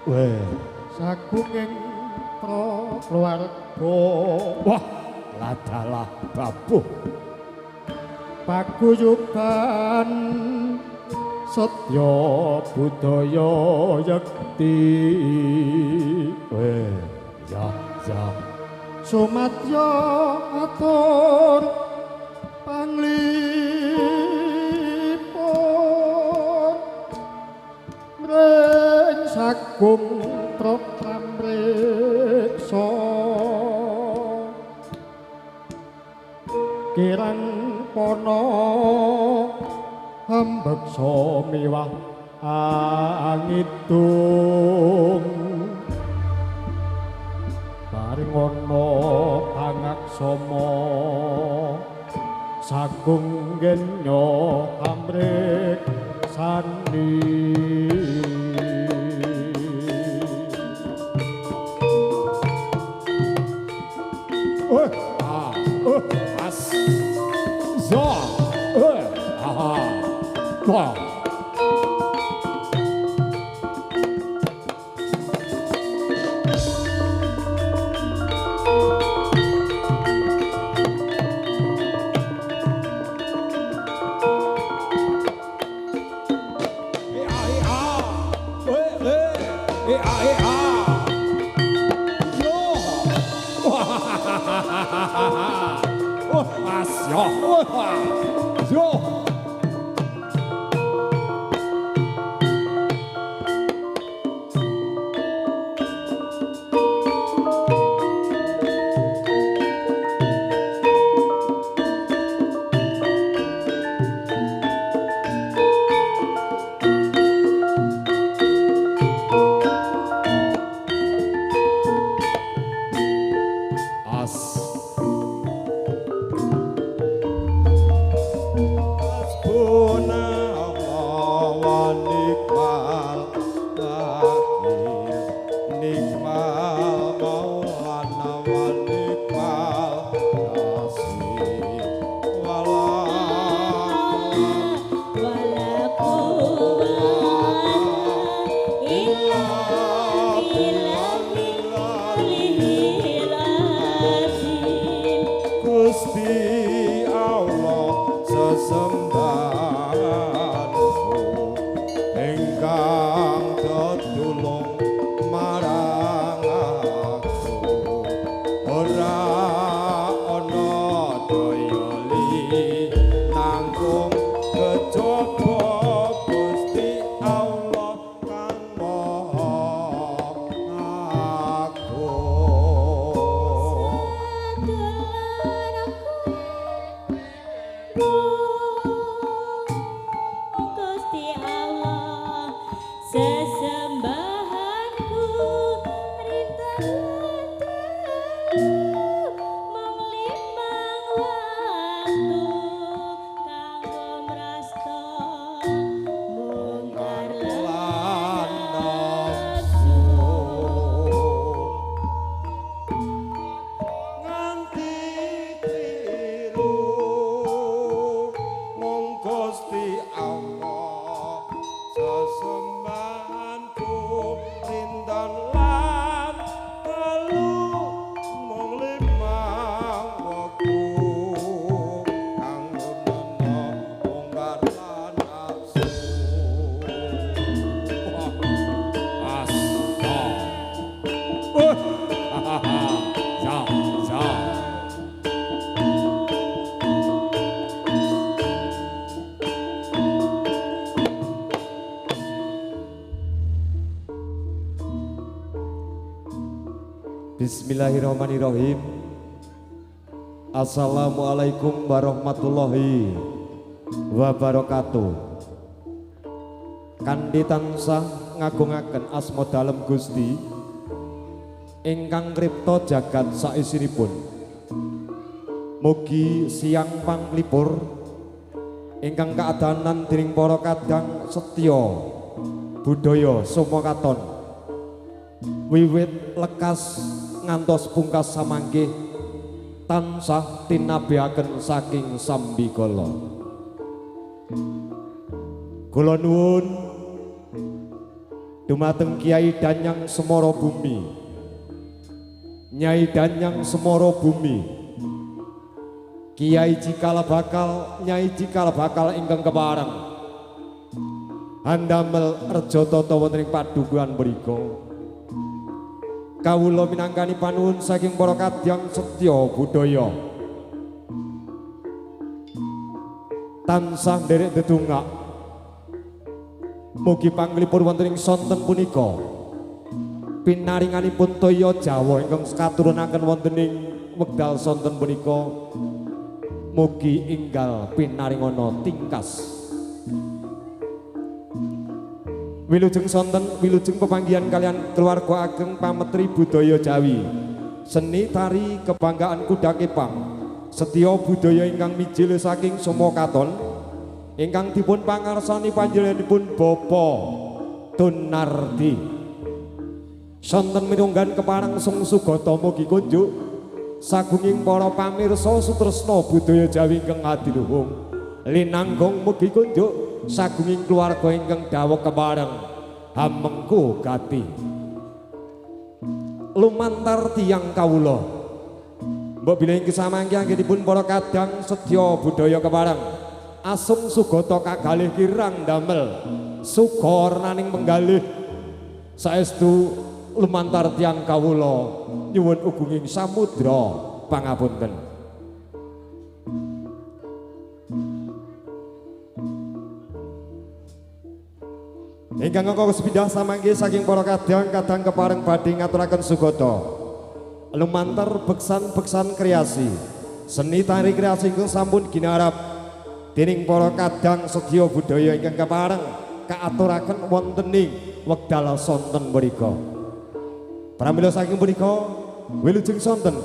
Weh, sagunging keluarga. wah, ladalah babuh. Paguyuban setya budaya yekti. Weh, ya, ya. Sumadya atur panglipur mring sagung program reksa kirang pono hambeksa miwah angidung paring ana pangaksama sagung genya amrik sani. As, zo, aha, wah. Bismillahirrahmanirrahim. Assalamualaikum warahmatullahi wabarakatuh. Kanthi tansah ngagungaken asma dalem Gusti ingkang ngripta jagat saisinipun. Mugi siang panglipur ingkang kaadanan dening para kadang setya budaya sumakaton wiwit lekas ngantos pungkas samanggih tansah tinabihaken saking sambikala. Kula nuwun dumateng Kiai Danyang Semoro Bumi, Nyai Danyang Semoro Bumi, Kiai Cikal Bakal, Nyai Cikal Bakal ingkang kepareng andamel reja tata wonten ing padukuhan mriku. Kawula minangkani panuwun saking para kadang setya budaya tansah nderek dedungak mugi panglipur wonten ing sonten punika pinaringanipun toya Jawa ingkang katurunaken wonten ing wekdal sonten punika mugi inggal pinaringana tingkas. Wilujeng sonten wilujeng pepanggihan kalian keluarga ageng pametri budaya Jawi, seni tari kebanggaan kuda kepang, setya budaya ingkang mijil saking Somo Katon ingkang dipun pangarsani panjenenganipun Bapa Tunardi. Sonten minunggan kepareng Sung Sugata mugi kunjuk sagunging para pamirsa sutresna budaya Jawi ingkang adiluhung linanggong mugi kunjuk sagunging keluarga ingkang dawuh kepareng hamengku gati lumantar tiyang kawula. Mbok bilih kesamangke anggenipun para kadang setya budaya kepareng Asung Sugata kagalih kirang damel suga renaning penggalih saestu lumantar tiyang kawula nyuwun ugunging samudra pangapunten. Ingkang angka sepindah samangke saking para kadang kepareng badhe ngaturaken sugata lumantar beksan-beksan kreasi seni tari kreasi ingkang sampun ginarap dening para kadang sedya budaya ingkang kepareng kaaturaken wonten ing wekdal sonten mriku. Pramila saking punika wilujeng sonten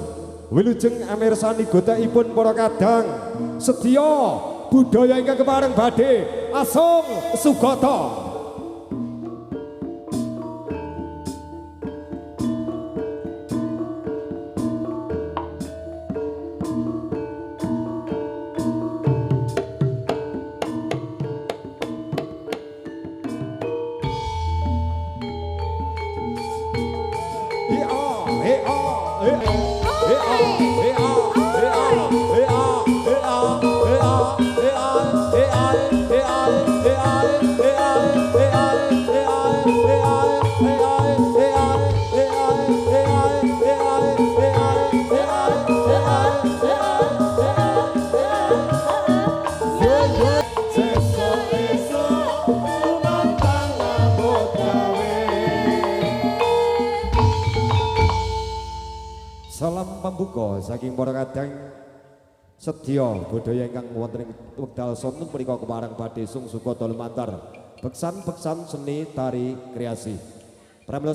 wilujeng amirsani gotekipun para kadang sedya budaya ingkang kepareng badhe Asung Sugata. Salam pambuka saking para kadang sedya budaya ingkang wonten ing wekdal sonten punika kepareng badhe Sung Sugata lumantar beksan-beksan seni tari kreasi. Pramila